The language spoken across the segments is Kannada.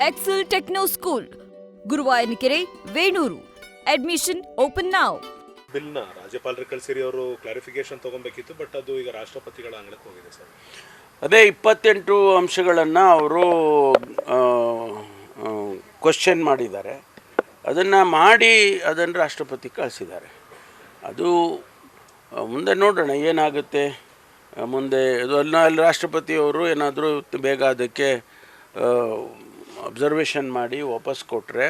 Excel Techno School, Guruvayanakere, Venur. Admission open now. ಬಿಲ್ನ ರಾಜ್ಯಪಾಲರು ಕಳಿಸಿರಿ, ಅವರು ಕ್ಲಾರಿಫಿಕೇಶನ್ ತೊಗೊಬೇಕಿತ್ತು, ಬಟ್ ಅದು ಈಗ ರಾಷ್ಟ್ರಪತಿಗಳ ಅಂಗಳಕ್ಕೆ ಹೋಗಿದೆ ಸರ್. ಅದೇ 28 ಅಂಶಗಳನ್ನು ಅವರು ಕ್ವಶನ್ ಮಾಡಿದ್ದಾರೆ. ಅದನ್ನು ಮಾಡಿ ಅದನ್ನು ರಾಷ್ಟ್ರಪತಿ ಕಳಿಸಿದ್ದಾರೆ. ಅದು ಮುಂದೆ ನೋಡೋಣ ಏನಾಗುತ್ತೆ ಮುಂದೆ. ಅಲ್ಲಿ ರಾಷ್ಟ್ರಪತಿಯವರು ಏನಾದರೂ ಬೇಗ ಅದಕ್ಕೆ ಅಬ್ಸರ್ವೇಷನ್ ಮಾಡಿ ವಾಪಸ್ ಕೊಟ್ಟರೆ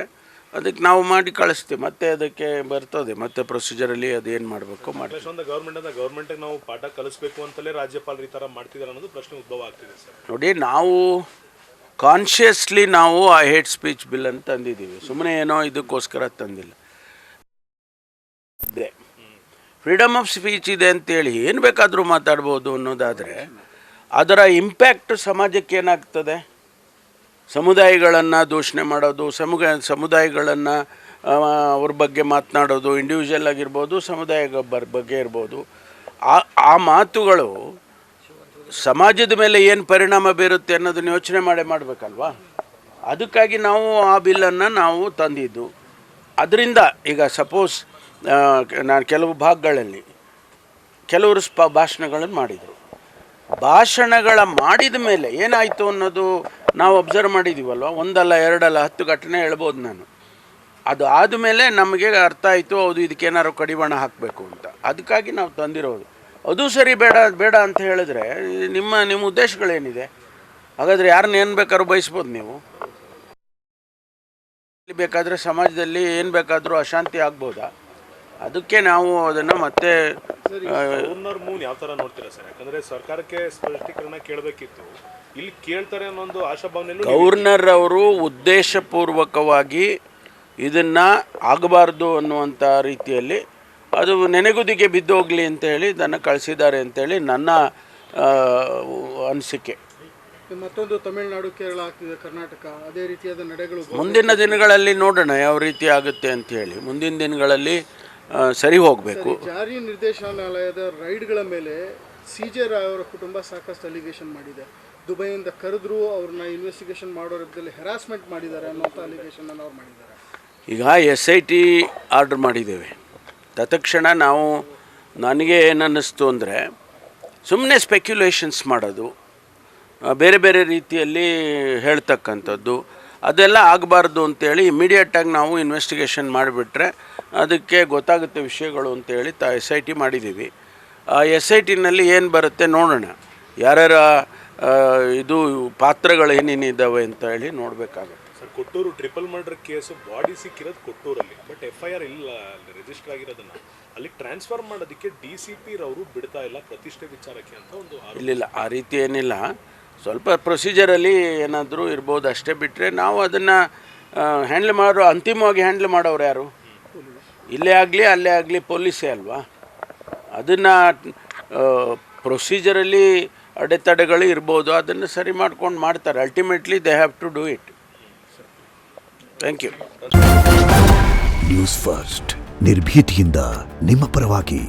ಅದಕ್ಕೆ ನಾವು ಮಾಡಿ ಕಳಿಸ್ತೀವಿ. ಮತ್ತೆ ಅದಕ್ಕೆ ಬರ್ತದೆ, ಮತ್ತೆ ಪ್ರೊಸೀಜರಲ್ಲಿ ಅದೇನು ಮಾಡಬೇಕು ಮಾಡಿ. ಗೌರ್ಮೆಂಟಿಗೆ ನಾವು ಪಾಠ ಕಲಿಸ್ಬೇಕು ಅಂತಲೇ ರಾಜ್ಯಪಾಲರು ಈ ಥರ ಮಾಡ್ತಿದ್ದಾರೆ ಅನ್ನೋದು ಪ್ರಶ್ನೆ ಉದ್ಭವ ಆಗ್ತಿದೆ ಸರ್. ನೋಡಿ, ನಾವು ಕಾನ್ಷಿಯಸ್ಲಿ ನಾವು ಆ ಹೇಟ್ ಸ್ಪೀಚ್ ಬಿಲ್ ಅಂತ ತಂದಿದ್ದೀವಿ, ಸುಮ್ಮನೆ ಏನೋ ಇದಕ್ಕೋಸ್ಕರ ತಂದಿಲ್ಲ. ಇದೆ ಫ್ರೀಡಮ್ ಆಫ್ ಸ್ಪೀಚ್ ಇದೆ ಅಂತೇಳಿ ಏನು ಬೇಕಾದರೂ ಮಾತಾಡ್ಬೋದು ಅನ್ನೋದಾದರೆ ಅದರ ಇಂಪ್ಯಾಕ್ಟ್ ಸಮಾಜಕ್ಕೆ ಏನಾಗ್ತದೆ? ಸಮುದಾಯಗಳನ್ನು ದೂಷಣೆ ಮಾಡೋದು, ಸಮುದಾಯಗಳನ್ನು ಅವ್ರ ಬಗ್ಗೆ ಮಾತನಾಡೋದು, ಇಂಡಿವಿಜುವಲ್ ಆಗಿರ್ಬೋದು, ಸಮುದಾಯ ಬಗ್ಗೆ ಇರ್ಬೋದು. ಆ ಮಾತುಗಳು ಸಮಾಜದ ಮೇಲೆ ಏನು ಪರಿಣಾಮ ಬೀರುತ್ತೆ ಅನ್ನೋದನ್ನು ಯೋಚನೆ ಮಾಡಬೇಕಲ್ವಾ? ಅದಕ್ಕಾಗಿ ನಾವು ಆ ಬಿಲ್ಲನ್ನು ನಾವು ತಂದಿದ್ದು. ಅದರಿಂದ ಈಗ ಸಪೋಸ್ ನಾನು ಕೆಲವು ಭಾಗಗಳಲ್ಲಿ ಕೆಲವರು ಭಾಷಣಗಳನ್ನು ಮಾಡಿದರು. ಭಾಷಣಗಳ ಮಾಡಿದ ಮೇಲೆ ಏನಾಯಿತು ಅನ್ನೋದು ನಾವು ಅಬ್ಸರ್ವ್ ಮಾಡಿದ್ದೀವಲ್ವ. ಒಂದಲ್ಲ ಎರಡಲ್ಲ 10 ಘಟನೆ ಹೇಳ್ಬೋದು ನಾನು. ಅದು ಆದಮೇಲೆ ನಮಗೆ ಅರ್ಥ ಆಯಿತು, ಹೌದು ಇದಕ್ಕೇನಾದ್ರು ಕಡಿವಾಣ ಹಾಕಬೇಕು ಅಂತ. ಅದಕ್ಕಾಗಿ ನಾವು ತಂದಿರೋದು. ಅದು ಸರಿ ಬೇಡ ಅಂತ ಹೇಳಿದ್ರೆ ನಿಮ್ಮ ಉದ್ದೇಶಗಳೇನಿದೆ? ಹಾಗಾದರೆ ಯಾರನ್ನ ಏನು ಬೇಕಾದ್ರೂ ಬಯಸ್ಬೋದು ನೀವು. ಬೇಕಾದರೆ ಸಮಾಜದಲ್ಲಿ ಏನು ಬೇಕಾದರೂ ಅಶಾಂತಿ ಆಗ್ಬೋದಾ? ಅದಕ್ಕೆ ನಾವು ಅದನ್ನು ಮತ್ತೆ ಯಾವ ಥರ ನೋಡ್ತೀರಾ ಸರ್? ಯಾಕಂದರೆ ಸರ್ಕಾರಕ್ಕೆ ಸ್ಪಷ್ಟೀಕರಣ ಕೇಳಬೇಕಿತ್ತು, ಇಲ್ಲಿ ಕೇಳ್ತಾರೆ ಅನ್ನೋ ಒಂದು ಆಶಾಭಾವನೆ. ಗವರ್ನರ್ ಅವರು ಉದ್ದೇಶಪೂರ್ವಕವಾಗಿ ಇದನ್ನು ಆಗಬಾರ್ದು ಅನ್ನುವಂಥ ರೀತಿಯಲ್ಲಿ ಅದು ನೆನೆಗುದಿಗೆ ಬಿದ್ದೋಗಲಿ ಅಂತೇಳಿ ಇದನ್ನು ಕಳಿಸಿದ್ದಾರೆ ಅಂತೇಳಿ ನನ್ನ ಅನಿಸಿಕೆ. ಮತ್ತೊಂದು ತಮಿಳುನಾಡು, ಕೇರಳ ಆಗ್ತಿದೆ, ಕರ್ನಾಟಕ ಅದೇ ರೀತಿಯಾದ ನಡೆಗಳು ಮುಂದಿನ ದಿನಗಳಲ್ಲಿ ನೋಡೋಣ ಯಾವ ರೀತಿ ಆಗುತ್ತೆ ಅಂಥೇಳಿ. ಮುಂದಿನ ದಿನಗಳಲ್ಲಿ ಸರಿ ಹೋಗಬೇಕು. ಜಾರಿ ನಿರ್ದೇಶನಾಲಯದ ರೈಡ್ಗಳ ಮೇಲೆ CJ ರಾಯ್ ಅವರ ಕುಟುಂಬ ಸಾಕಷ್ಟು ಅಲಿಗೇಷನ್ ಮಾಡಿದೆ. ದುಬೈಯಿಂದ ಕರೆದ್ರು, ಅವ್ರನ್ನ ಇನ್ವೆಸ್ಟಿಗೇಷನ್ ಮಾಡೋರಲ್ಲಿ ಹೆರಾಸ್ಮೆಂಟ್ ಮಾಡಿದ್ದಾರೆ ಅನ್ನೋಂಥ ಅಲಿಗೇಷನ್ ಅವ್ರು ಮಾಡಿದ್ದಾರೆ. ಈಗ SIT ಆರ್ಡರ್ ಮಾಡಿದ್ದೇವೆ. ತತ್ಕ್ಷಣ ನನಗೆ ಏನನ್ನಿಸ್ತು ಅಂದರೆ, ಸುಮ್ಮನೆ ಸ್ಪೆಕ್ಯುಲೇಷನ್ಸ್ ಮಾಡೋದು, ಬೇರೆ ಬೇರೆ ರೀತಿಯಲ್ಲಿ ಹೇಳ್ತಕ್ಕಂಥದ್ದು, ಅದೆಲ್ಲ ಆಗಬಾರ್ದು ಅಂತೇಳಿ ಇಮಿಡಿಯೇಟಾಗಿ ನಾವು ಇನ್ವೆಸ್ಟಿಗೇಷನ್ ಮಾಡಿಬಿಟ್ರೆ ಅದಕ್ಕೆ ಗೊತ್ತಾಗುತ್ತೆ ವಿಷಯಗಳು ಅಂತೇಳಿ SIT ಮಾಡಿದ್ದೀವಿ. ಆ SITನಲ್ಲಿ ಏನು ಬರುತ್ತೆ ನೋಡೋಣ. ಯಾರ್ಯಾರ ಇದು ಪಾತ್ರಗಳು ಏನೇನಿದ್ದಾವೆ ಅಂತ ಹೇಳಿ ನೋಡಬೇಕಾಗುತ್ತೆ. Sir, Kottur triple murder case body ಸಿಕ್ಕಿರೋದು ಕೊಟ್ಟೂರಲ್ಲಿ, ಬಟ್ FIR ಇಲ್ಲ ಅಲ್ಲಿ ರಿಜಿಸ್ಟರ್ ಆಗಿರೋದನ್ನು ಅಲ್ಲಿ ಟ್ರಾನ್ಸ್ಫರ್ ಮಾಡೋದಕ್ಕೆ DCP ರವರು ಬಿಡ್ತಾ ಇಲ್ಲ ಪ್ರತಿಷ್ಠೆ ವಿಚಾರಕ್ಕೆ ಅಂತ ಒಂದು. ಇಲ್ಲ, ಆ ರೀತಿ ಏನಿಲ್ಲ. ಸ್ವಲ್ಪ ಪ್ರೊಸೀಜರಲ್ಲಿ ಏನಾದರೂ ಇರ್ಬೋದು ಅಷ್ಟೇ. ಬಿಟ್ಟರೆ ನಾವು ಅದನ್ನು ಅಂತಿಮವಾಗಿ ಹ್ಯಾಂಡ್ಲ್ ಮಾಡೋರು ಯಾರು? ಇಲ್ಲೇ ಆಗಲಿ ಅಲ್ಲೇ ಆಗಲಿ ಪೊಲೀಸೇ ಅಲ್ವಾ. ಅದನ್ನು ಪ್ರೊಸೀಜರಲ್ಲಿ ಅಡೆತಡೆಗಳು ಇರ್ಬೋದು, ಅದನ್ನು ಸರಿ ಮಾಡ್ಕೊಂಡು ಮಾಡ್ತಾರೆ. Ultimately they have to do it. Thank you. News First, ನಿರ್ಭೀತಿಯಿಂದ ನಿಮ್ಮ ಪರವಾಗಿ.